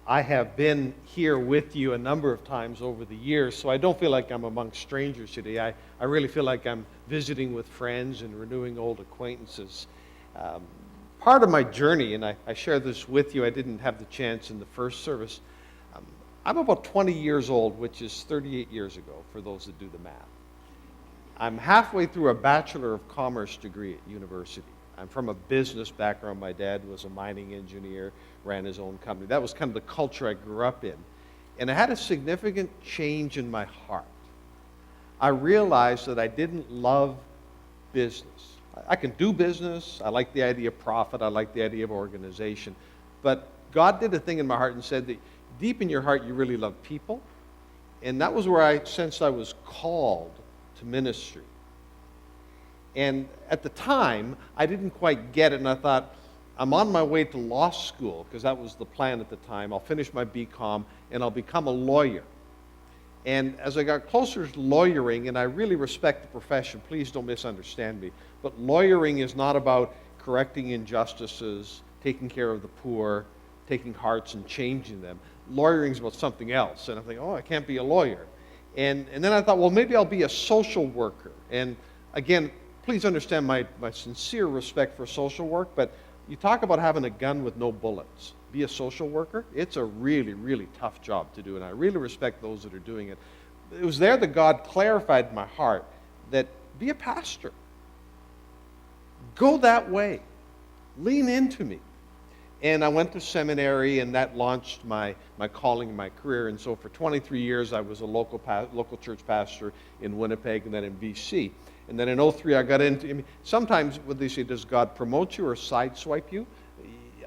I have been here with you a number of times over the years, so I don't feel like I'm among strangers today. I really feel like I'm visiting with friends and renewing old acquaintances. Part of my journey, and I share this with you, I didn't have the chance in the first service. I'm about 20 years old, which is 38 years ago, for those that do the math. I'm halfway through a Bachelor of Commerce degree at university. I'm from a business background. My dad was a mining engineer, ran his own company. That was kind of the culture I grew up in. And I had a significant change in my heart. I realized that I didn't love business. I can do business. I like the idea of profit. I like the idea of organization. But God did a thing in my heart and said that deep in your heart you really love people. And that was where I sensed I was called to ministry. And at the time, I didn't quite get it, and I thought, I'm on my way to law school, because that was the plan at the time. I'll finish my BCom, and I'll become a lawyer. And as I got closer to lawyering, and I really respect the profession, please don't misunderstand me, but lawyering is not about correcting injustices, taking care of the poor, taking hearts and changing them. Lawyering is about something else. And I'm thinking, I can't be a lawyer. And then I thought, well, maybe I'll be a social worker. And again, please understand my sincere respect for social work, but you talk about having a gun with no bullets. Be a social worker. It's a really, really tough job to do, and I really respect those that are doing it. It was there that God clarified in my heart that be a pastor. Go that way. Lean into me. And I went to seminary, and that launched my calling and my career. And so for 23 years, I was a local church pastor in Winnipeg and then in BC. And then in 2003, I got into, sometimes what they say, does God promote you or sideswipe you?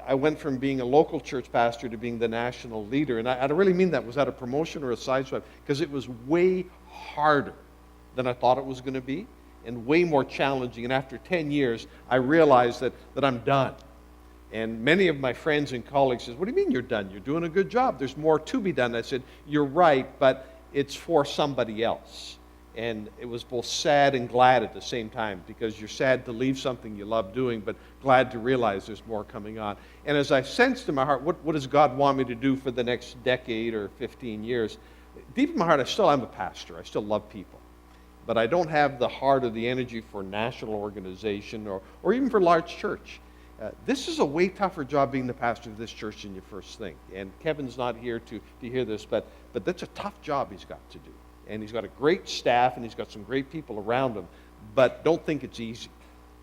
I went from being a local church pastor to being the national leader. And I really mean that. Was that a promotion or a sideswipe? Because it was way harder than I thought it was going to be and way more challenging. And after 10 years, I realized that I'm done. And many of my friends and colleagues said, what do you mean you're done? You're doing a good job. There's more to be done. I said, you're right, but it's for somebody else. And it was both sad and glad at the same time, because you're sad to leave something you love doing, but glad to realize there's more coming on. And as I sensed in my heart, what does God want me to do for the next decade or 15 years? Deep in my heart, I still am a pastor. I still love people. But I don't have the heart or the energy for national organization or even for large church. This is a way tougher job being the pastor of this church than you first think. And Kevin's not here to hear this, but that's a tough job he's got to do. And he's got a great staff, and he's got some great people around him, but don't think it's easy.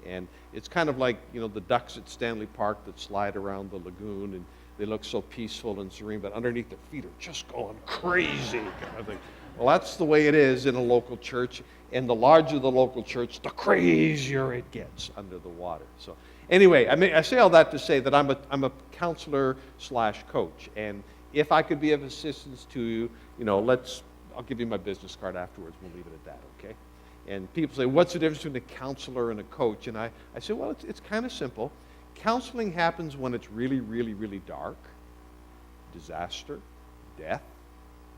And it's kind of like, the ducks at Stanley Park that slide around the lagoon, and they look so peaceful and serene, but underneath their feet are just going crazy kind of thing. Well, that's the way it is in a local church, and the larger the local church, the crazier it gets under the water. So anyway, I say all that to say that I'm a counselor/coach, and if I could be of assistance to you, I'll give you my business card afterwards. We'll leave it at that, okay? And people say, what's the difference between a counselor and a coach? And I say, well, it's kind of simple. Counseling happens when it's really, really, really dark. Disaster, death,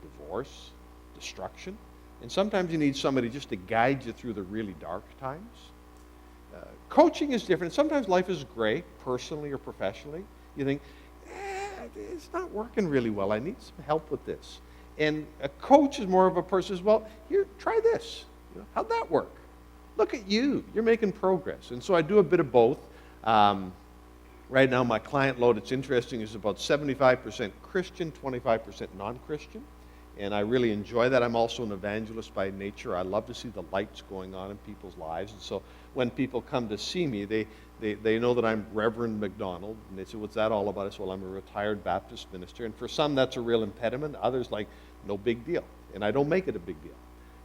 divorce, destruction. And sometimes you need somebody just to guide you through the really dark times. Coaching is different. Sometimes life is gray, personally or professionally. You think, it's not working really well. I need some help with this. And a coach is more of a person who says, well, here, try this. How'd that work? Look at you. You're making progress. And so I do a bit of both. Right now, my client load, it's interesting, is about 75% Christian, 25% non-Christian. And I really enjoy that. I'm also an evangelist by nature. I love to see the lights going on in people's lives. And so when people come to see me, they know that I'm Reverend McDonald. And they say, what's that all about? I say, well, I'm a retired Baptist minister. And for some, that's a real impediment. Others, like, no big deal. And I don't make it a big deal.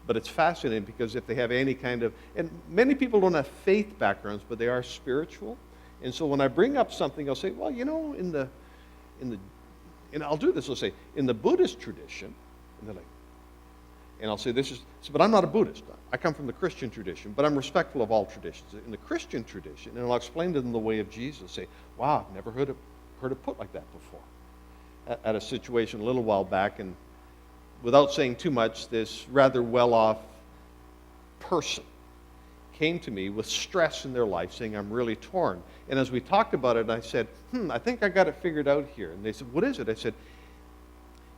But it's fascinating, because if they have any kind of, and many people don't have faith backgrounds, but they are spiritual. And so when I bring up something, I'll say, well, and I'll do this, I'll say, in the Buddhist tradition, and they're like, and I'll say, but I'm not a Buddhist. I come from the Christian tradition, but I'm respectful of all traditions. In the Christian tradition, and I'll explain to them the way of Jesus, say, wow, I've never heard it put like that before. At a situation a little while back, and without saying too much, this rather well-off person came to me with stress in their life, saying, I'm really torn. And as we talked about it, I said, I think I got it figured out here. And they said, what is it? I said,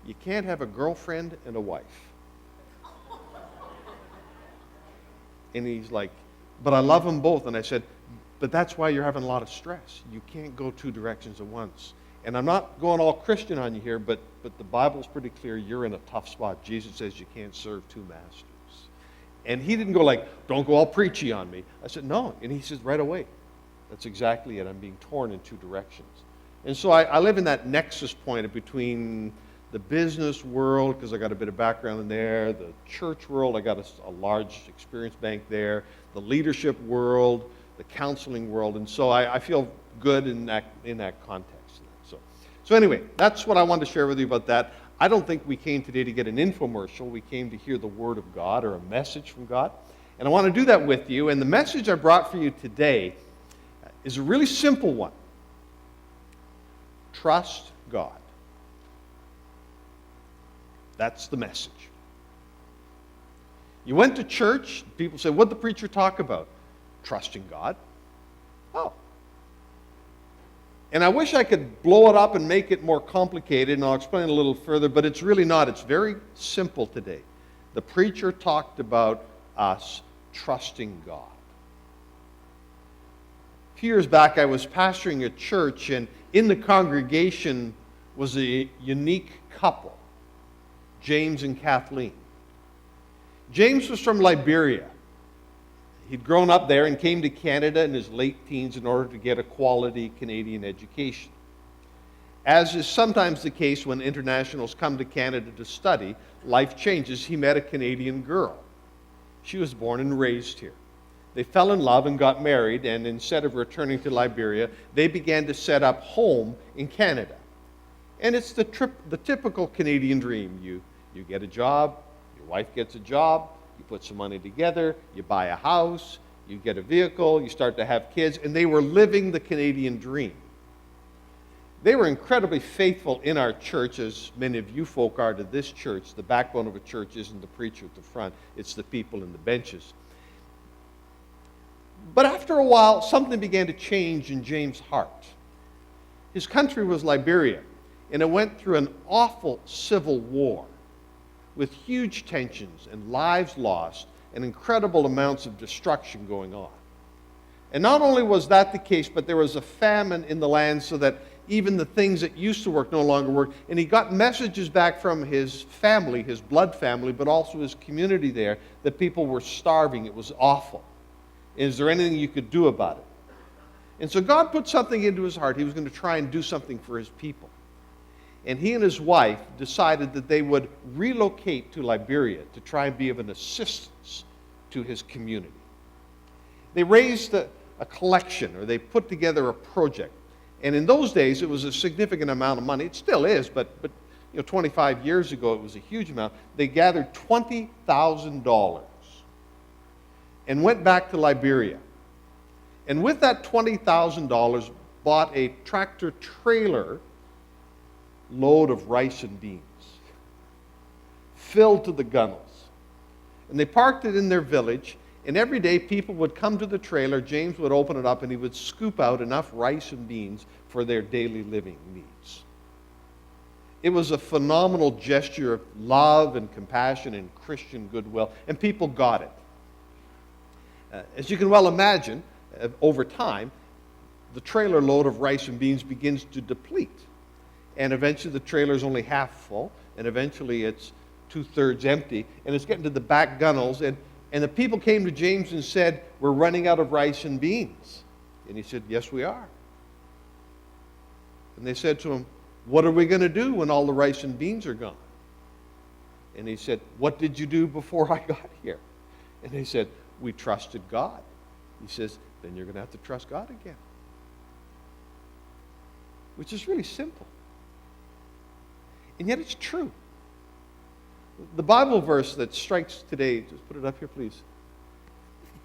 you can't have a girlfriend and a wife. And he's like, but I love them both. And I said, but that's why you're having a lot of stress. You can't go two directions at once. And I'm not going all Christian on you here, but the Bible's pretty clear. You're in a tough spot. Jesus says you can't serve two masters. And he didn't go like, don't go all preachy on me. I said, no. And he says, right away. That's exactly it. I'm being torn in two directions. And so I live in that nexus point between the business world, because I got a bit of background in there, the church world, I got a large experience bank there, the leadership world, the counseling world. And so I feel good in that context. So anyway, that's what I wanted to share with you about that. I don't think we came today to get an infomercial. We came to hear the Word of God or a message from God. And I want to do that with you. And the message I brought for you today is a really simple one. Trust God. That's the message. You went to church, people say, what'd the preacher talk about? Trusting God. Oh. And I wish I could blow it up and make it more complicated, and I'll explain a little further, but it's really not. It's very simple today. The preacher talked about us trusting God. A few years back, I was pastoring a church, and in the congregation was a unique couple, James and Kathleen. James was from Liberia. He'd grown up there and came to Canada in his late teens in order to get a quality Canadian education. As is sometimes the case when internationals come to Canada to study, life changes. He met a Canadian girl. She was born and raised here. They fell in love and got married, and instead of returning to Liberia, they began to set up home in Canada. And it's the typical Canadian dream. You get a job, your wife gets a job, you put some money together, you buy a house, you get a vehicle, you start to have kids, and they were living the Canadian dream. They were incredibly faithful in our church, as many of you folk are to this church. The backbone of a church isn't the preacher at the front, it's the people in the benches. But after a while, something began to change in James' heart. His country was Liberia, and it went through an awful civil war with huge tensions and lives lost and incredible amounts of destruction going on. And not only was that the case, but there was a famine in the land so that even the things that used to work no longer worked. And he got messages back from his family, his blood family, but also his community there, that people were starving. It was awful. Is there anything you could do about it? And so God put something into his heart. He was going to try and do something for his people. And he and his wife decided that they would relocate to Liberia to try and be of an assistance to his community. They raised a collection, or they put together a project. And in those days, it was a significant amount of money. It still is, but 25 years ago, it was a huge amount. They gathered $20,000 and went back to Liberia. And with that $20,000, bought a tractor trailer load of rice and beans, filled to the gunnels. And they parked it in their village, and every day people would come to the trailer, James would open it up, and he would scoop out enough rice and beans for their daily living needs. It was a phenomenal gesture of love and compassion and Christian goodwill, and people got it. As you can well imagine, over time, the trailer load of rice and beans begins to deplete. And eventually the trailer's only half full, and eventually it's 2/3 empty, and it's getting to the back gunnels, and the people came to James and said, we're running out of rice and beans. And he said, yes, we are. And they said to him, what are we going to do when all the rice and beans are gone? And he said, what did you do before I got here? And they said, we trusted God. He says, then you're going to have to trust God again. Which is really simple. And yet it's true. The Bible verse that strikes today, just put it up here, please,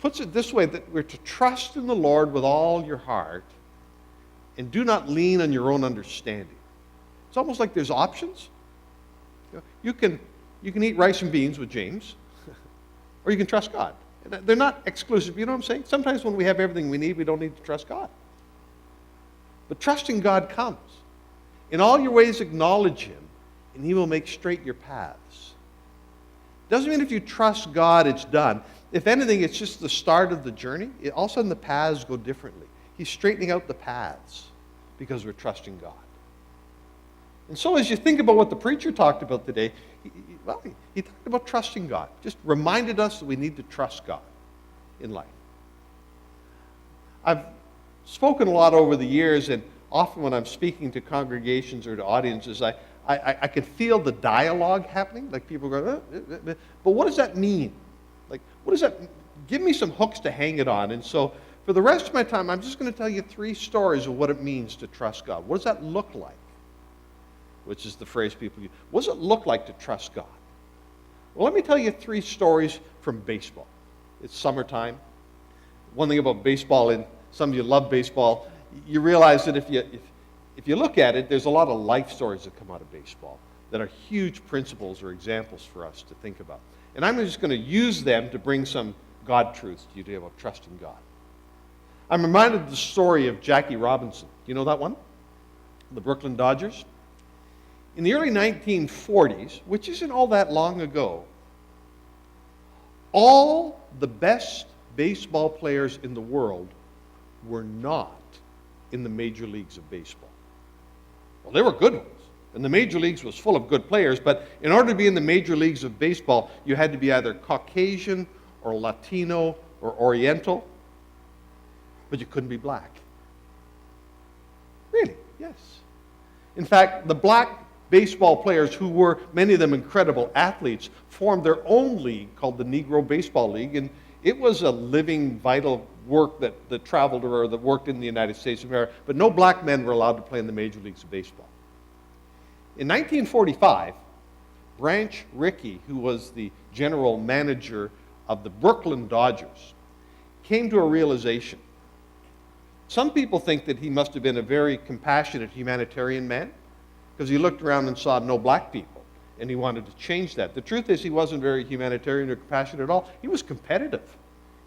puts it this way, that we're to trust in the Lord with all your heart and do not lean on your own understanding. It's almost like there's options. You can eat rice and beans with James, or you can trust God. They're not exclusive. You know what I'm saying? Sometimes when we have everything we need, we don't need to trust God. But trusting God comes. In all your ways, acknowledge Him, and he will make straight your paths. Doesn't mean if you trust God, it's done. If anything, it's just the start of the journey. All of a sudden, the paths go differently. He's straightening out the paths because we're trusting God. And so as you think about what the preacher talked about today, he talked about trusting God. Just reminded us that we need to trust God in life. I've spoken a lot over the years, and often when I'm speaking to congregations or to audiences, I can feel the dialogue happening, like people go, but what does that mean? Like, what does that, give me some hooks to hang it on. And so for the rest of my time, I'm just going to tell you 3 stories of what it means to trust God. What does that look like? Which is the phrase people use. What does it look like to trust God? Well, let me tell you 3 stories from baseball. It's summertime. One thing about baseball, and some of you love baseball, you realize that if you look at it, there's a lot of life stories that come out of baseball that are huge principles or examples for us to think about. And I'm just going to use them to bring some God truths to you today about trusting God. I'm reminded of the story of Jackie Robinson. You know that one? The Brooklyn Dodgers. In the early 1940s, which isn't all that long ago, all the best baseball players in the world were not in the major leagues of baseball. Well, they were good ones, and the major leagues was full of good players, but in order to be in the major leagues of baseball, you had to be either Caucasian or Latino or Oriental, but you couldn't be black. Really? Yes. In fact, the black baseball players, who were, many of them incredible athletes, formed their own league called the Negro Baseball League, and it was a living, vital work that traveled or that worked in the United States of America, but no black men were allowed to play in the major leagues of baseball. In 1945, Branch Rickey, who was the general manager of the Brooklyn Dodgers, came to a realization. Some people think that he must have been a very compassionate humanitarian man, because he looked around and saw no black people, and he wanted to change that. The truth is he wasn't very humanitarian or compassionate at all. He was competitive.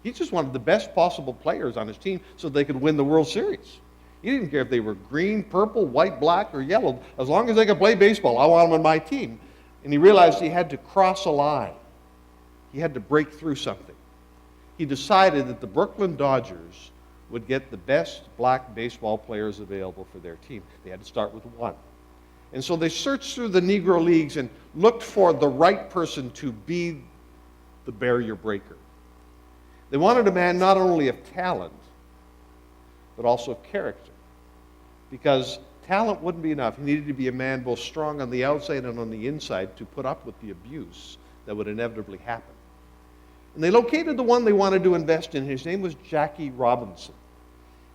He just wanted the best possible players on his team so they could win the World Series. He didn't care if they were green, purple, white, black, or yellow. As long as they could play baseball, I want them on my team. And he realized he had to cross a line. He had to break through something. He decided that the Brooklyn Dodgers would get the best black baseball players available for their team. They had to start with one. And so they searched through the Negro leagues and looked for the right person to be the barrier breaker. They wanted a man not only of talent, but also of character. Because talent wouldn't be enough. He needed to be a man both strong on the outside and on the inside to put up with the abuse that would inevitably happen. And they located the one they wanted to invest in. His name was Jackie Robinson.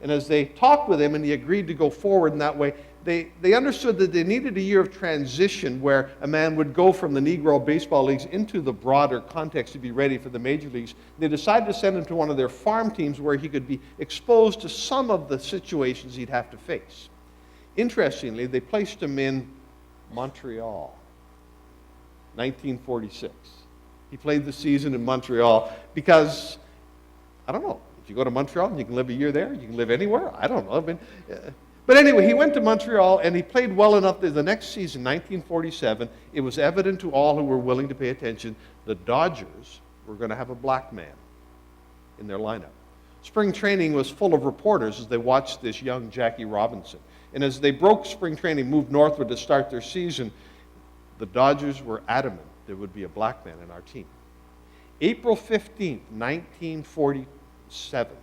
And as they talked with him and he agreed to go forward in that way, they understood that they needed a year of transition where a man would go from the Negro baseball leagues into the broader context to be ready for the major leagues. They decided to send him to one of their farm teams where he could be exposed to some of the situations he'd have to face. Interestingly, they placed him in Montreal, 1946. He played the season in Montreal because, I don't know, if you go to Montreal and you can live a year there, you can live anywhere, I don't know. I mean, but anyway, he went to Montreal and he played well enough that the next season, 1947, it was evident to all who were willing to pay attention the Dodgers were going to have a black man in their lineup. Spring training was full of reporters as they watched this young Jackie Robinson. And as they broke spring training, moved northward to start their season, the Dodgers were adamant there would be a black man in our team. April 15th, 1947,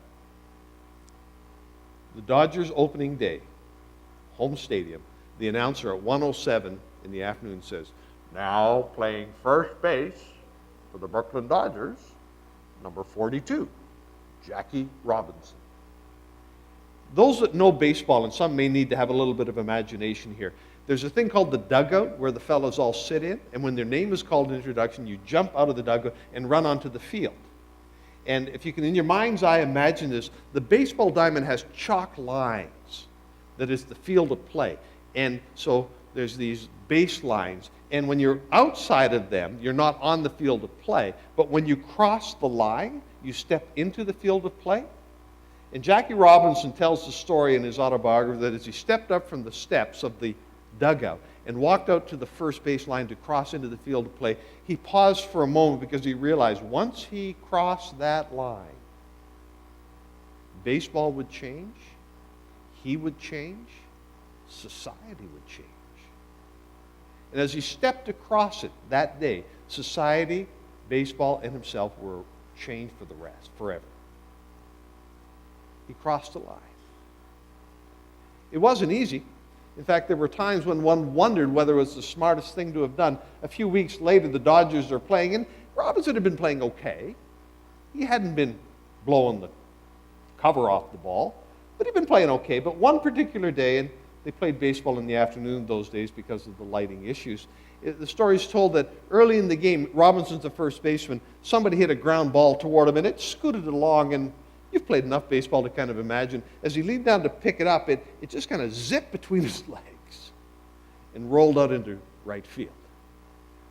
the Dodgers opening day, home stadium, the announcer at 1:07 in the afternoon says, "Now playing first base for the Brooklyn Dodgers, number 42, Jackie Robinson." Those that know baseball, and some may need to have a little bit of imagination here, there's a thing called the dugout where the fellows all sit in, and when their name is called in introduction, you jump out of the dugout and run onto the field. And if you can, in your mind's eye, imagine this, the baseball diamond has chalk lines that is the field of play. And so there's these baselines, and when you're outside of them, you're not on the field of play, but when you cross the line, you step into the field of play. And Jackie Robinson tells the story in his autobiography that as he stepped up from the steps of the dugout and walked out to the first base line to cross into the field to play, he paused for a moment because he realized once he crossed that line, baseball would change, he would change, society would change. And as he stepped across it that day, society, baseball, and himself were changed for the rest, forever. He crossed the line. It wasn't easy. In fact, there were times when one wondered whether it was the smartest thing to have done. A few weeks later, the Dodgers are playing, and Robinson had been playing okay. He hadn't been blowing the cover off the ball, but he'd been playing okay. But one particular day, and they played baseball in the afternoon those days because of the lighting issues, the story is told that early in the game, Robinson's the first baseman, somebody hit a ground ball toward him, and it scooted along, and you've played enough baseball to kind of imagine. As he leaned down to pick it up, it just kind of zipped between his legs and rolled out into right field.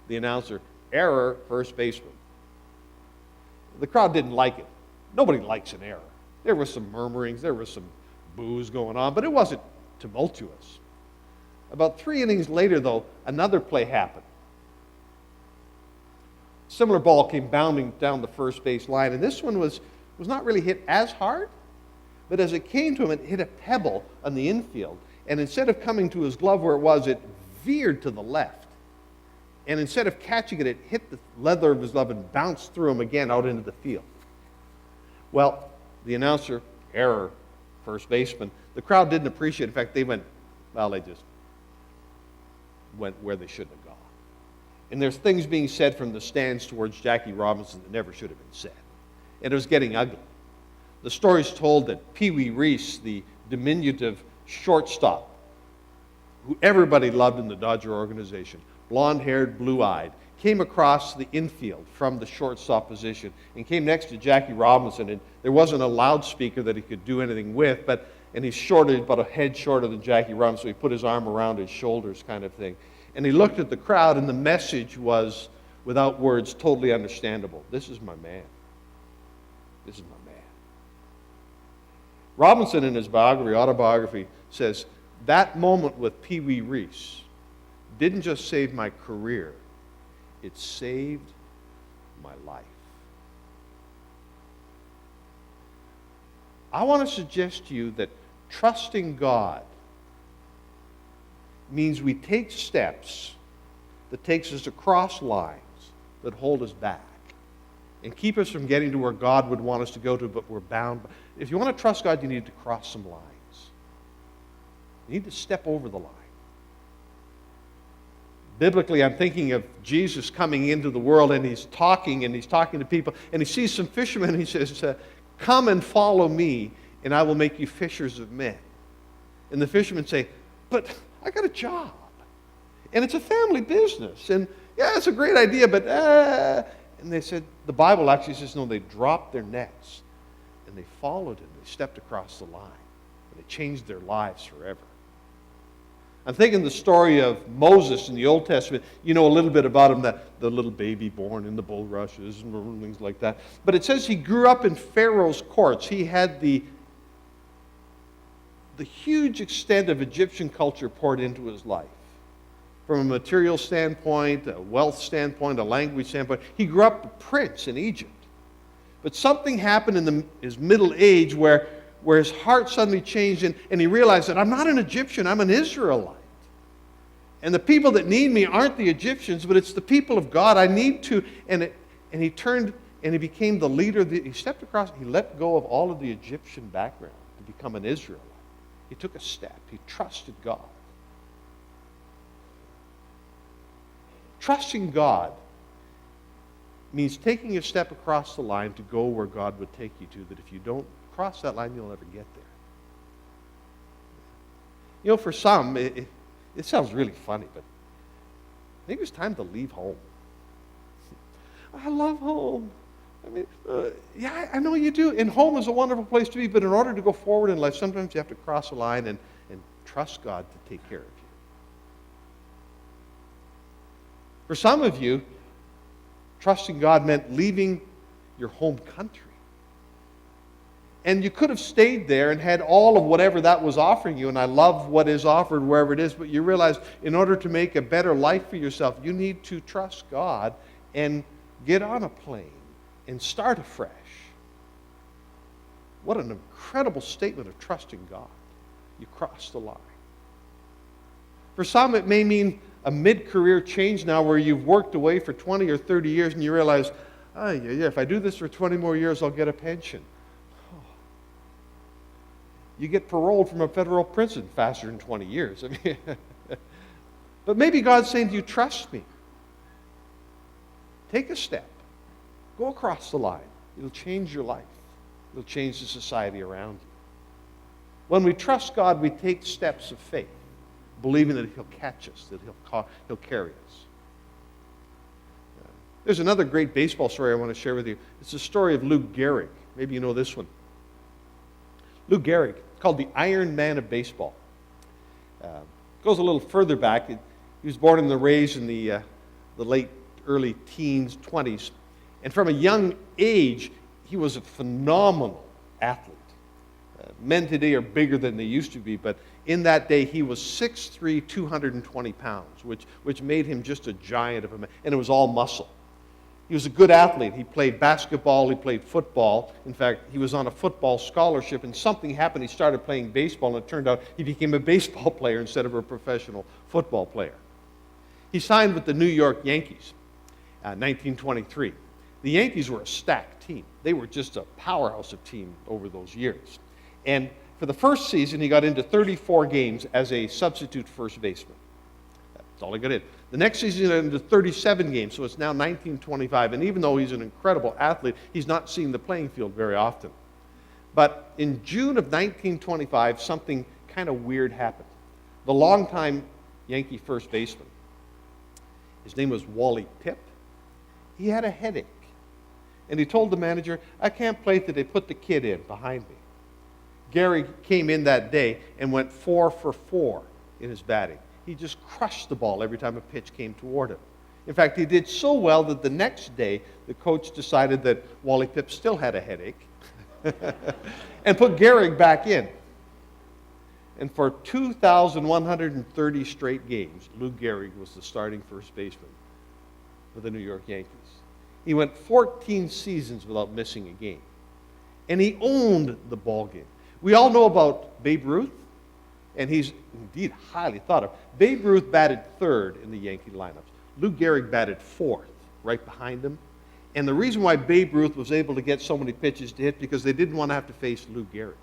The announcer, error, first baseman. The crowd didn't like it. Nobody likes an error. There was some murmurings, there was some boos going on, but it wasn't tumultuous. About 3 innings later, though, another play happened. Similar ball came bounding down the first base line, and this one was not really hit as hard, but as it came to him, it hit a pebble on the infield, and instead of coming to his glove where it was, it veered to the left. And instead of catching it, it hit the leather of his glove and bounced through him again out into the field. Well, the announcer, error, first baseman, the crowd didn't appreciate it. In fact, they just went where they shouldn't have gone. And there's things being said from the stands towards Jackie Robinson that never should have been said. And it was getting ugly. The story's told that Pee Wee Reese, the diminutive shortstop, who everybody loved in the Dodger organization, blonde-haired, blue-eyed, came across the infield from the shortstop position and came next to Jackie Robinson. And there wasn't a loudspeaker that he could do anything with, and he's shorter, about a head shorter than Jackie Robinson, so he put his arm around his shoulders kind of thing. And he looked at the crowd, and the message was, without words, totally understandable. This is my man. This is my man. Robinson, in his autobiography, says, that moment with Pee Wee Reese didn't just save my career, it saved my life. I want to suggest to you that trusting God means we take steps that takes us across lines that hold us back and keep us from getting to where God would want us to go to, but we're bound. If you want to trust God, you need to cross some lines. You need to step over the line. Biblically, I'm thinking of Jesus coming into the world, and he's talking to people, and he sees some fishermen, and he says, come and follow me, and I will make you fishers of men. And the fishermen say, but I got a job, and it's a family business, and yeah, it's a great idea, but and they said, the Bible actually says, no, they dropped their nets, and they followed him. They stepped across the line, and they changed their lives forever. I'm thinking the story of Moses in the Old Testament. You know a little bit about him, the little baby born in the bulrushes and things like that. But it says he grew up in Pharaoh's courts. He had the huge extent of Egyptian culture poured into his life. From a material standpoint, a wealth standpoint, a language standpoint. He grew up a prince in Egypt. But something happened in his middle age where his heart suddenly changed, and he realized that I'm not an Egyptian, I'm an Israelite. And the people that need me aren't the Egyptians, but it's the people of God. I need to, and he turned, and he became the leader. He stepped across, he let go of all of the Egyptian background to become an Israelite. He took a step, he trusted God. Trusting God means taking a step across the line to go where God would take you to, that if you don't cross that line, you'll never get there. You know, for some, it sounds really funny, but maybe it's time to leave home. I love home. I mean, yeah, I know you do. And home is a wonderful place to be, but in order to go forward in life, sometimes you have to cross a line and trust God to take care of you. For some of you, trusting God meant leaving your home country And you could have stayed there and had all of whatever that was offering you, and I love what is offered wherever it is, but you realize in order to make a better life for yourself, you need to trust God and get on a plane and start afresh. What an incredible statement of trusting God. You cross the line. For some, it may mean a mid-career change now where you've worked away for 20 or 30 years and you realize, oh, yeah, if I do this for 20 more years, I'll get a pension. You get paroled from a federal prison faster than 20 years. I mean, but maybe God's saying to you, trust me. Take a step. Go across the line. It'll change your life. It'll change the society around you. When we trust God, we take steps of faith, believing that He'll catch us, that He'll carry us. There's another great baseball story I want to share with you. It's the story of Lou Gehrig. Maybe you know this one. Lou Gehrig, called the Iron Man of baseball. Goes a little further back. He was born and raised in the late, early teens, 20s. And from a young age, he was a phenomenal athlete. Men today are bigger than they used to be, but in that day, he was 6'3", 220 pounds, which made him just a giant of a man. And it was all muscle. He was a good athlete. He played basketball, he played football. In fact, he was on a football scholarship, and something happened. He started playing baseball, and it turned out he became a baseball player instead of a professional football player. He signed with the New York Yankees in 1923. The Yankees were a stacked team. They were just a powerhouse of team over those years. And for the first season, he got into 34 games as a substitute first baseman. That's all he got in. The next season, he got into 37 games, so it's now 1925. And even though he's an incredible athlete, he's not seeing the playing field very often. But in June of 1925, something kind of weird happened. The longtime Yankee first baseman, his name was Wally Pipp, he had a headache. And he told the manager, I can't play today, put the kid in behind me. Gehrig came in that day and went 4 for 4 in his batting. He just crushed the ball every time a pitch came toward him. In fact, he did so well that the next day, the coach decided that Wally Pipp still had a headache and put Gehrig back in. And for 2,130 straight games, Lou Gehrig was the starting first baseman for the New York Yankees. He went 14 seasons without missing a game. And he owned the ball game. We all know about Babe Ruth, and he's indeed highly thought of. Babe Ruth batted third in the Yankee lineups. Lou Gehrig batted fourth, right behind him. And the reason why Babe Ruth was able to get so many pitches to hit, because they didn't want to have to face Lou Gehrig.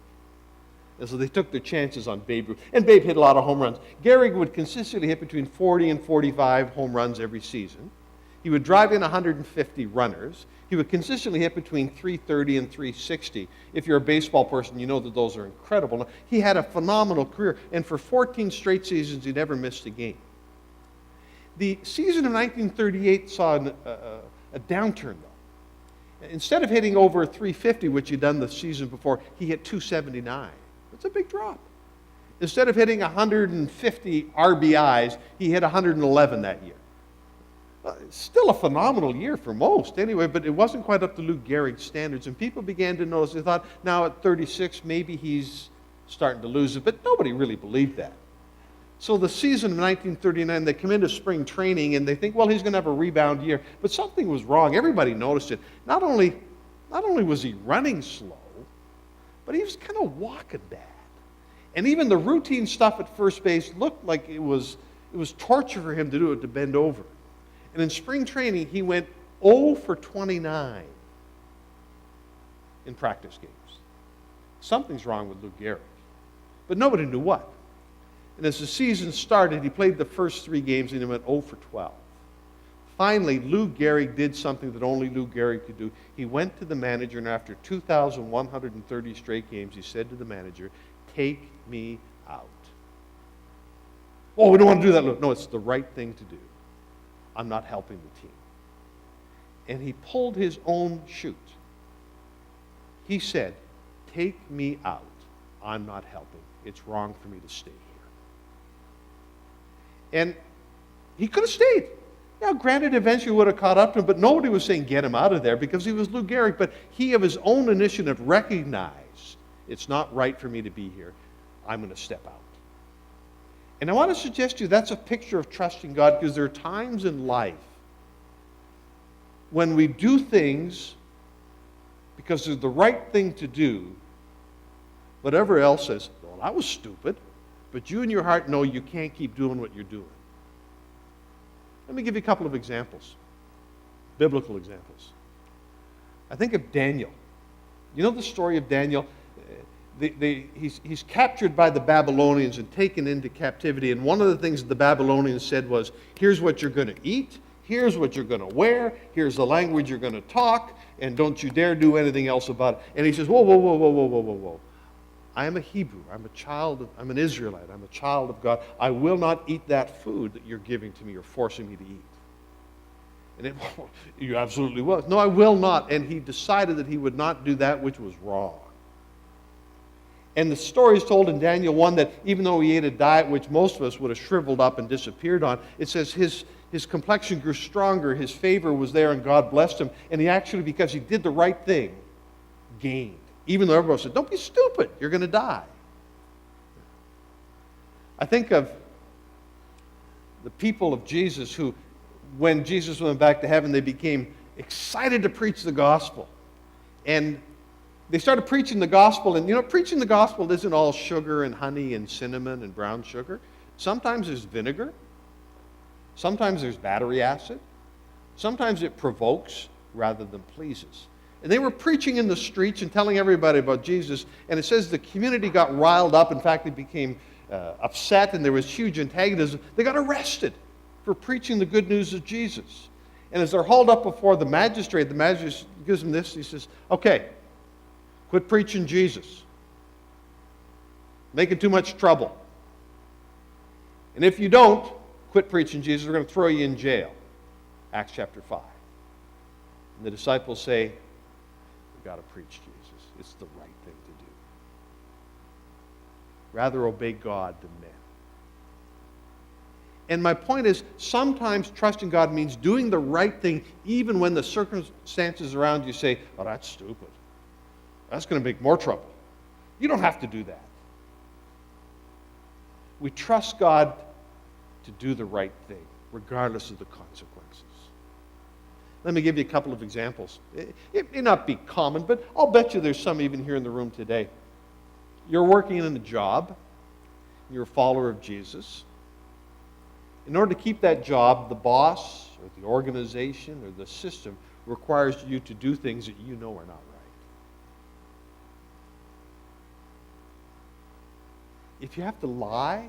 And so they took their chances on Babe Ruth. And Babe hit a lot of home runs. Gehrig would consistently hit between 40 and 45 home runs every season. He would drive in 150 runners. He would consistently hit between 330 and 360. If you're a baseball person, you know that those are incredible. He had a phenomenal career, and for 14 straight seasons, he never missed a game. The season of 1938 saw a downturn, though. Instead of hitting over 350, which he'd done the season before, he hit 279. That's a big drop. Instead of hitting 150 RBIs, he hit 111 that year. Still a phenomenal year for most, anyway, but it wasn't quite up to Lou Gehrig's standards, and people began to notice. They thought, now at 36, maybe he's starting to lose it, but nobody really believed that. So the season of 1939, they come into spring training, and they think, well, he's going to have a rebound year, but something was wrong. Everybody noticed it. Not only was he running slow, but he was kind of walking bad. And even the routine stuff at first base looked like it was torture for him to do it, to bend over. And in spring training, he went 0 for 29 in practice games. Something's wrong with Lou Gehrig. But nobody knew what. And as the season started, he played the first 3 games and he went 0 for 12. Finally, Lou Gehrig did something that only Lou Gehrig could do. He went to the manager, and after 2,130 straight games, he said to the manager, take me out. Oh, we don't want to do that, Lou. No, it's the right thing to do. I'm not helping the team. And he pulled his own chute. He said, take me out. I'm not helping. It's wrong for me to stay here. And he could have stayed. Now, granted, eventually would have caught up to him, but nobody was saying get him out of there because he was Lou Gehrig. But he, of his own initiative, recognized It's not right for me to be here. I'm going to step out. And I want to suggest to you that's a picture of trusting God, because there are times in life when we do things because they're the right thing to do. Whatever else says, well, that was stupid. But you in your heart know you can't keep doing what you're doing. Let me give you a couple of examples, biblical examples. I think of Daniel. You know the story of Daniel? He's captured by the Babylonians and taken into captivity. And one of the things the Babylonians said was, here's what you're going to eat, here's what you're going to wear, here's the language you're going to talk, and don't you dare do anything else about it. And he says, whoa, whoa, whoa, whoa, whoa, whoa, whoa, whoa. I am a Hebrew. I'm an Israelite. I'm a child of God. I will not eat that food that you're giving to me or forcing me to eat. And you absolutely will. No, I will not. And he decided that he would not do that which was wrong. And the story is told in Daniel 1 that even though he ate a diet which most of us would have shriveled up and disappeared on, it says his complexion grew stronger, his favor was there, and God blessed him. And he actually, because he did the right thing, gained. Even though everyone said, don't be stupid, you're going to die. I think of the people of Jesus who, when Jesus went back to heaven, they became excited to preach the gospel. And they started preaching the gospel. And you know, preaching the gospel isn't all sugar and honey and cinnamon and brown sugar. Sometimes there's vinegar. Sometimes there's battery acid. Sometimes it provokes rather than pleases. And they were preaching in the streets and telling everybody about Jesus. And it says the community got riled up. In fact, they became upset, and there was huge antagonism. They got arrested for preaching the good news of Jesus. And as they're hauled up before the magistrate gives them this. He says, okay, quit preaching Jesus. Making too much trouble. And if you don't quit preaching Jesus, we're going to throw you in jail. Acts chapter 5. And the disciples say, we've got to preach Jesus. It's the right thing to do. Rather obey God than men. And my point is, sometimes trusting God means doing the right thing even when the circumstances around you say, oh, that's stupid. That's going to make more trouble. You don't have to do that. We trust God to do the right thing, regardless of the consequences. Let me give you a couple of examples. It may not be common, but I'll bet you there's some even here in the room today. You're working in a job. You're a follower of Jesus. In order to keep that job, the boss or the organization or the system requires you to do things that you know are not right. If you have to lie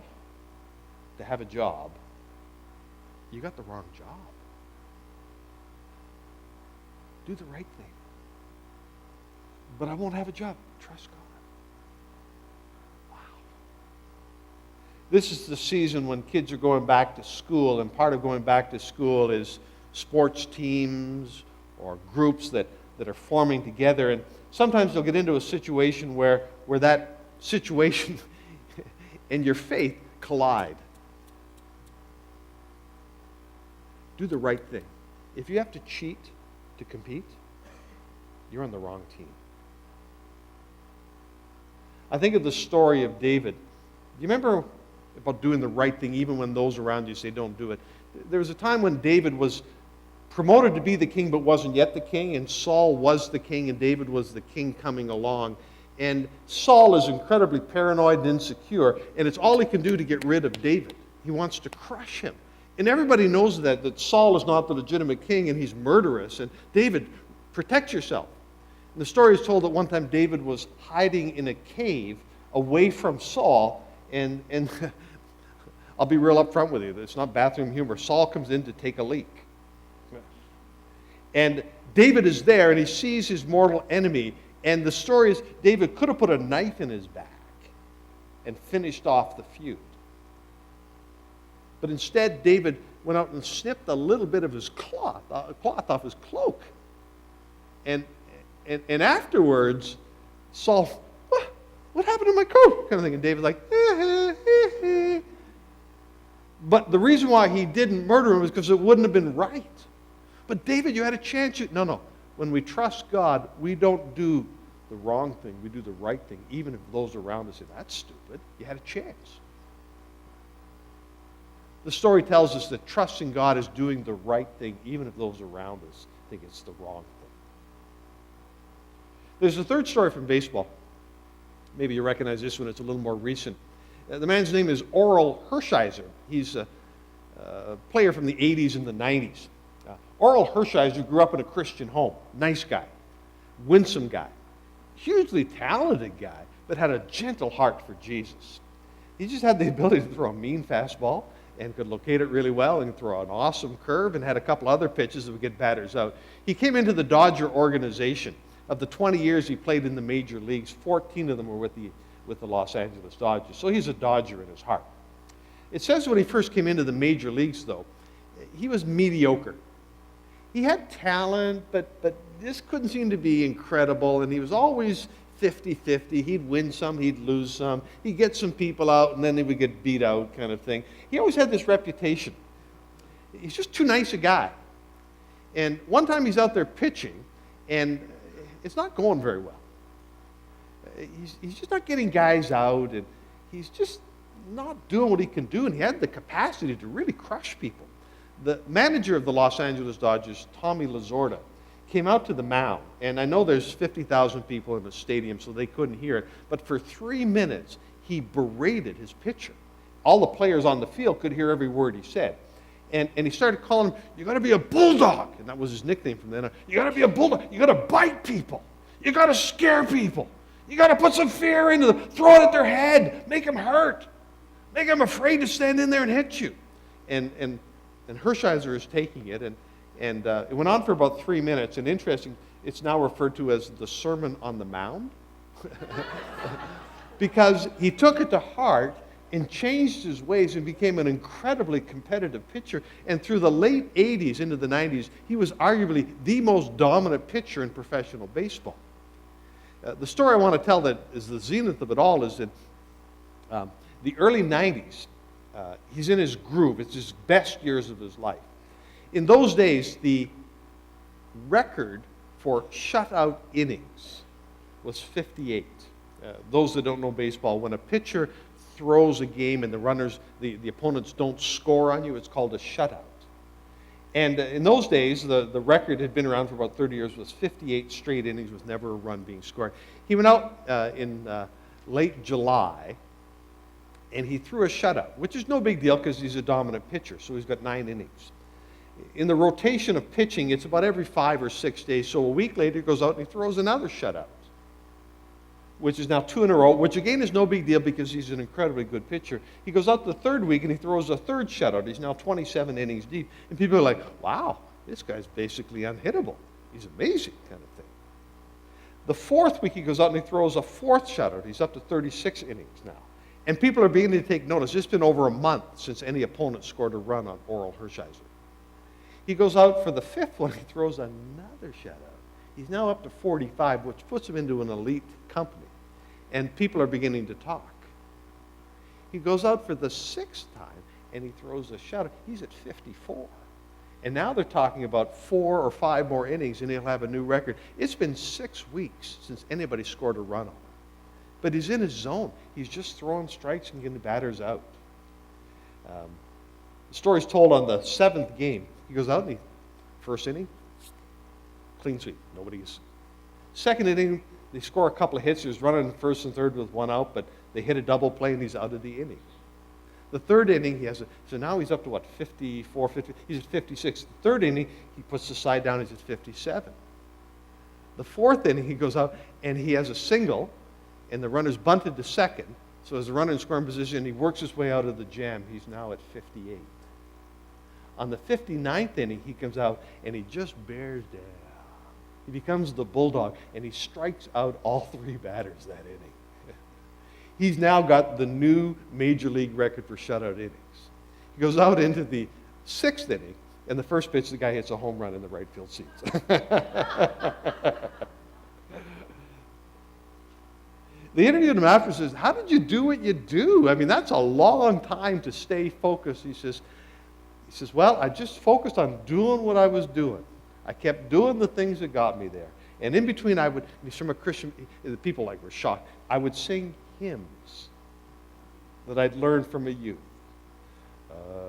to have a job, you got the wrong job. Do the right thing. But I won't have a job. Trust God. Wow. This is the season when kids are going back to school, and part of going back to school is sports teams or groups that are forming together. And sometimes they'll get into a situation where that situation and your faith collide. Do the right thing. If you have to cheat to compete, you're on the wrong team. I think of the story of David. Do you remember about doing the right thing even when those around you say don't do it? There was a time when David was promoted to be the king but wasn't yet the king, and Saul was the king and David was the king coming along. And Saul is incredibly paranoid and insecure, and it's all he can do to get rid of David. He wants to crush him. And everybody knows that Saul is not the legitimate king and he's murderous. And David, protect yourself. And the story is told that one time David was hiding in a cave away from Saul, and I'll be real upfront with you. It's not bathroom humor. Saul comes in to take a leak. And David is there, and he sees his mortal enemy. And the story is David could have put a knife in his back and finished off the feud. But instead, David went out and snipped a little bit of his cloth off his cloak. And afterwards, Saul, what happened to my coat? Kind of thing. And David's like, But the reason why he didn't murder him was because it wouldn't have been right. But David, you had a chance. No. When we trust God, we don't do the wrong thing, we do the right thing, even if those around us say, that's stupid. You had a chance. The story tells us that trusting God is doing the right thing, even if those around us think it's the wrong thing. There's a third story from baseball. Maybe you recognize this one. It's a little more recent. The man's name is Orel Hershiser. He's a player from the 80s and the 90s. Orel Hershiser grew up in a Christian home. Nice guy. Winsome guy. Hugely talented guy, but had a gentle heart for Jesus. He just had the ability to throw a mean fastball and could locate it really well and throw an awesome curve and had a couple other pitches that would get batters out. He came into the Dodger organization. Of the 20 years he played in the major leagues, 14 of them were with the Los Angeles Dodgers. So he's a Dodger in his heart. It says when he first came into the major leagues, though, he was mediocre. He had talent, but this couldn't seem to be incredible, and he was always 50-50. He'd win some, he'd lose some. He'd get some people out, and then they would get beat out kind of thing. He always had this reputation. He's just too nice a guy. And one time he's out there pitching, and it's not going very well. He's just not getting guys out, and he's just not doing what he can do, and he had the capacity to really crush people. The manager of the Los Angeles Dodgers, Tommy Lasorda, came out to the mound, and I know there's 50,000 people in the stadium, so they couldn't hear it, but for 3 minutes, he berated his pitcher. All the players on the field could hear every word he said. And he started calling him, you got to be a bulldog. And that was his nickname from then on. You got to be a bulldog. You got to bite people. You got to scare people. You got to put some fear into them. Throw it at their head. Make them hurt. Make them afraid to stand in there and hit you. And Hershiser is taking it. And it went on for about 3 minutes. And interesting, it's now referred to as the Sermon on the Mound. Because he took it to heart and changed his ways and became an incredibly competitive pitcher. And through the late 80s into the 90s, he was arguably the most dominant pitcher in professional baseball. The story I want to tell that is the zenith of it all is that the early 90s, he's in his groove. It's his best years of his life. In those days, the record for shutout innings was 58. Those that don't know baseball, when a pitcher throws a game and the runners, the opponents don't score on you, it's called a shutout. And in those days, the record had been around for about 30 years, was 58 straight innings with never a run being scored. He went out in late July, and he threw a shutout, which is no big deal because he's a dominant pitcher, so he's got 9 innings. In the rotation of pitching, it's about every 5 or 6 days, so a week later he goes out and he throws another shutout, which is now 2 in a row, which again is no big deal because he's an incredibly good pitcher. He goes out the third week and he throws a third shutout. He's now 27 innings deep. And people are like, wow, this guy's basically unhittable. He's amazing kind of thing. The fourth week he goes out and he throws a fourth shutout. He's up to 36 innings now. And people are beginning to take notice. It's been over a month since any opponent scored a run on Orel Hershiser. He goes out for the fifth one. He throws another shutout. He's now up to 45, which puts him into an elite company. And people are beginning to talk. He goes out for the 6th time, and he throws a shutout. He's at 54. And now they're talking about 4 or 5 more innings, and he'll have a new record. It's been 6 weeks since anybody scored a run on him. But he's in his zone. He's just throwing strikes and getting the batters out. The story's told on the 7th game. He goes out and first inning, clean sweep. Nobody gets. Second inning, they score a couple of hits. He was running first and third with 1 out, but they hit a double play and he's out of the inning. The third inning, so now he's up to what, 54, 50, he's at 56. The third inning, he puts the side down, he's at 57. The fourth inning, he goes out and he has a single, and the runner's bunted to second. So as the runner in scoring position, he works his way out of the jam. He's now at 58. On the 59th inning, he comes out and he just bears down. He becomes the bulldog, and he strikes out all 3 batters that inning. He's now got the new major league record for shutout innings. He goes out into the 6th inning, and the first pitch, the guy hits a home run in the right field seats. They interviewed him after and says, how did you do what you do? I mean, that's a long time to stay focused. He says, well, I just focused on doing what I was doing. I kept doing the things that got me there. And in between, he's from a Christian, the people were shocked. I would sing hymns that I'd learned from a youth.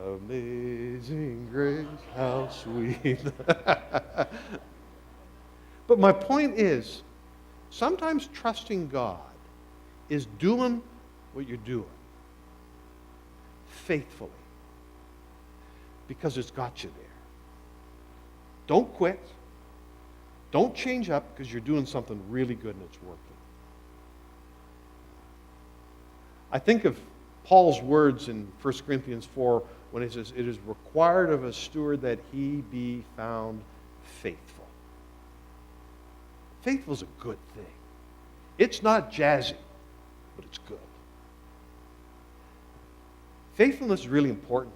Amazing grace, how sweet. But my point is, sometimes trusting God is doing what you're doing faithfully, because it's got you there. Don't quit. Don't change up, because you're doing something really good and it's working. I think of Paul's words in 1 Corinthians 4 when he says, it is required of a steward that he be found faithful. Faithful is a good thing. It's not jazzy, but it's good. Faithfulness is really important.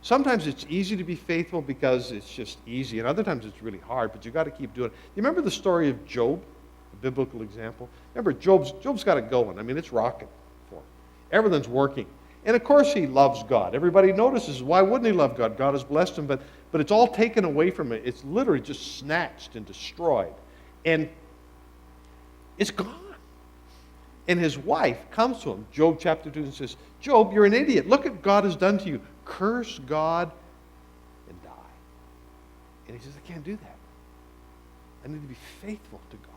Sometimes it's easy to be faithful because it's just easy, and other times it's really hard, but you've got to keep doing it. You remember the story of Job, a biblical example? Remember, Job's got it going. I mean, it's rocking for him. Everything's working. And of course he loves God. Everybody notices, why wouldn't he love God? God has blessed him, but it's all taken away from him. It's literally just snatched and destroyed. And it's gone. And his wife comes to him, Job chapter 2, and says, Job, you're an idiot. Look what God has done to you. Curse God and die. And he says, I can't do that. I need to be faithful to God.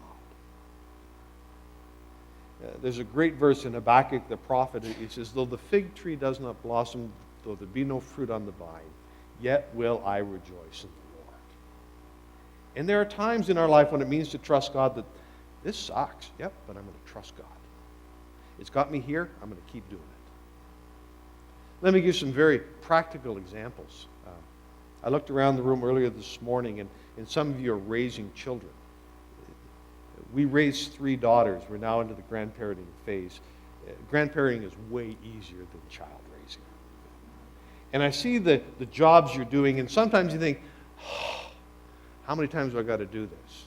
There's a great verse in Habakkuk the prophet. He says, though the fig tree does not blossom, though there be no fruit on the vine, yet will I rejoice in the Lord. And there are times in our life when it means to trust God that this sucks. Yep, but I'm going to trust God. It's got me here. I'm going to keep doing it. Let me give some very practical examples. I looked around the room earlier this morning, and some of you are raising children. We raised 3 daughters. We're now into the grandparenting phase. Grandparenting is way easier than child raising. And I see the jobs you're doing, and sometimes you think, how many times do I got to do this?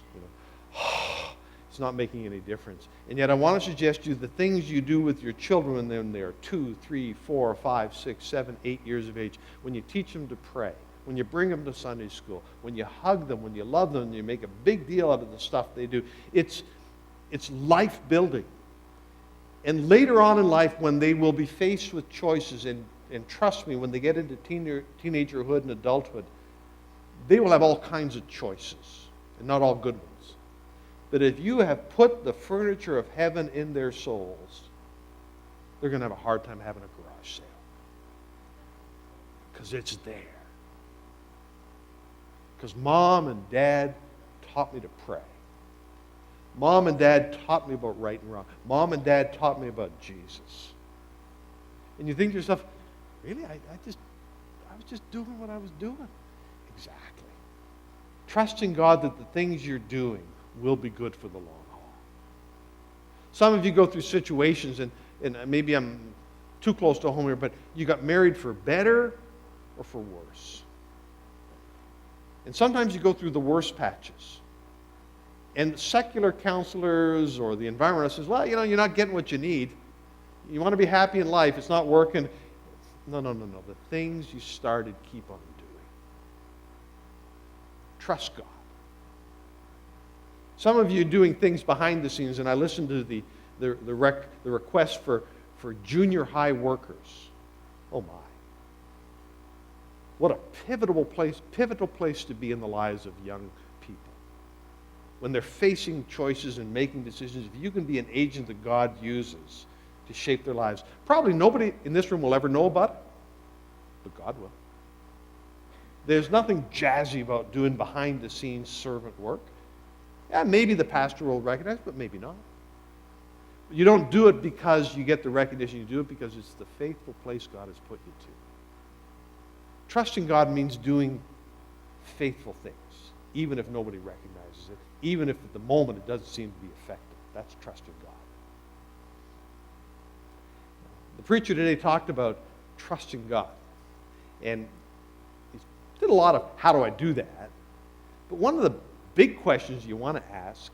It's not making any difference. And yet I want to suggest to you the things you do with your children when they're 2, 3, 4, 5, 6, 7, 8 years of age, when you teach them to pray, when you bring them to Sunday school, when you hug them, when you love them, and you make a big deal out of the stuff they do. It's life building. And later on in life, when they will be faced with choices, and trust me, when they get into teenagerhood and adulthood, they will have all kinds of choices, and not all good ones. But if you have put the furniture of heaven in their souls, they're going to have a hard time having a garage sale. Because it's there. Because Mom and Dad taught me to pray. Mom and Dad taught me about right and wrong. Mom and Dad taught me about Jesus. And you think to yourself, really? I was just doing what I was doing. Exactly. Trusting God that the things you're doing will be good for the long haul. Some of you go through situations, and maybe I'm too close to home here, but you got married for better or for worse. And sometimes you go through the worst patches. And secular counselors or the environment says, well, you're not getting what you need. You want to be happy in life. It's not working. No. The things you started, keep on doing. Trust God. Some of you are doing things behind the scenes, and I listened to the request for junior high workers. Oh my. What a pivotal place to be in the lives of young people. When they're facing choices and making decisions, if you can be an agent that God uses to shape their lives, probably nobody in this room will ever know about it, but God will. There's nothing jazzy about doing behind-the-scenes servant work. Yeah, maybe the pastor will recognize, but maybe not. You don't do it because you get the recognition. You do it because it's the faithful place God has put you to. Trusting God means doing faithful things, even if nobody recognizes it, even if at the moment it doesn't seem to be effective. That's trusting God. The preacher today talked about trusting God. And he did a lot of, how do I do that? But one of the big questions you want to ask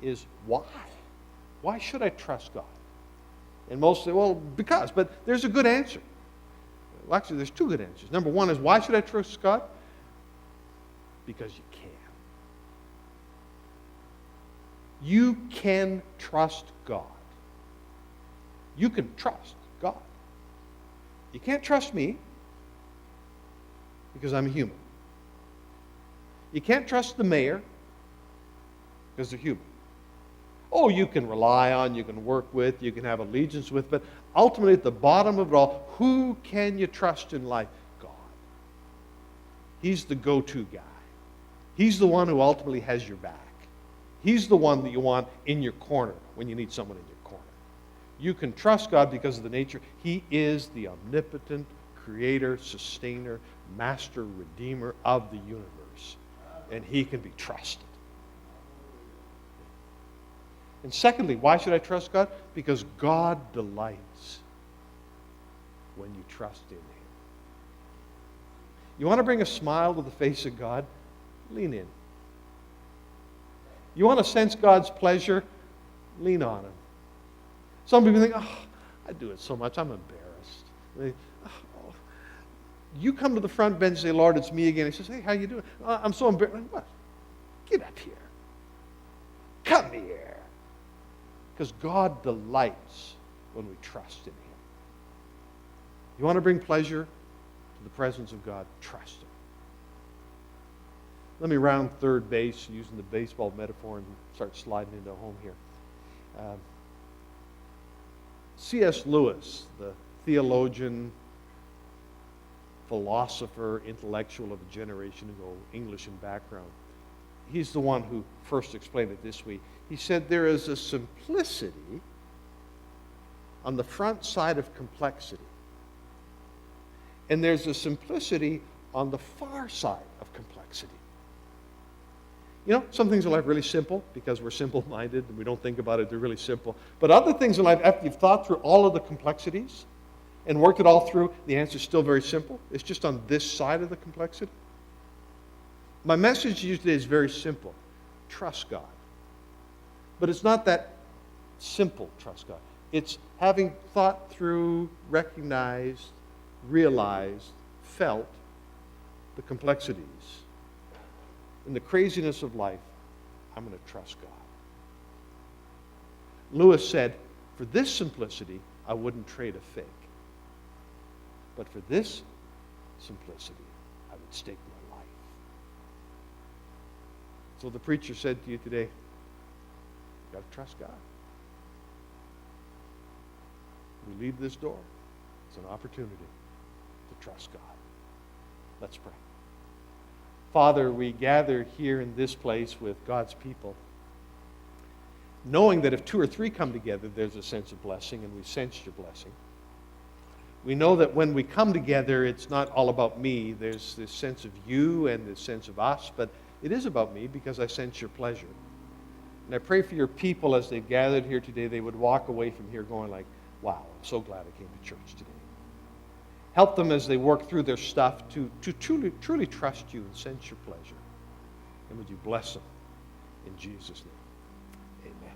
is, why? Why should I trust God? And most say, well, because. But there's a good answer. Well, actually, there's 2 good answers. Number 1 is, why should I trust God? Because you can. You can trust God. You can trust God. You can't trust me because I'm a human. You can't trust the mayor because they're human. Oh, you can rely on, you can work with, you can have allegiance with, but ultimately at the bottom of it all, who can you trust in life? God. He's the go-to guy. He's the one who ultimately has your back. He's the one that you want in your corner when you need someone in your corner. You can trust God because of the nature. He is the omnipotent creator, sustainer, master, redeemer of the universe. And he can be trusted. And secondly, why should I trust God? Because God delights when you trust in him. You want to bring a smile to the face of God? Lean in. You want to sense God's pleasure? Lean on him. Some people think, oh, I do it so much, I'm embarrassed. You come to the front bench and say, Lord, it's me again. He says, hey, how you doing? I'm so embarrassed. What? Get up here. Come here. Because God delights when we trust in him. You want to bring pleasure to the presence of God? Trust him. Let me round third base using the baseball metaphor and start sliding into home here. C.S. Lewis, the theologian, philosopher, intellectual of a generation ago, English in background, he's the one who first explained it this way. He said there is a simplicity on the front side of complexity, and there's a simplicity on the far side of complexity. You know, some things in life are really simple because we're simple-minded and we don't think about it, they're really simple. But other things in life, after you've thought through all of the complexities and worked it all through, the answer's still very simple. It's just on this side of the complexity. My message to you today is very simple. Trust God. But it's not that simple, trust God. It's having thought through, recognized, realized, felt the complexities. In the craziness of life, I'm going to trust God. Lewis said, for this simplicity, I wouldn't trade a fig. But for this simplicity, I would stake my life. So the preacher said to you today, you've got to trust God. We leave this door. It's an opportunity to trust God. Let's pray. Father, we gather here in this place with God's people, knowing that if two or three come together, there's a sense of blessing, and we sense your blessing. We know that when we come together, it's not all about me. There's this sense of you and this sense of us, but it is about me because I sense your pleasure. And I pray for your people as they've gathered here today, they would walk away from here going like, wow, I'm so glad I came to church today. Help them as they work through their stuff to truly trust you and sense your pleasure. And would you bless them in Jesus' name. Amen.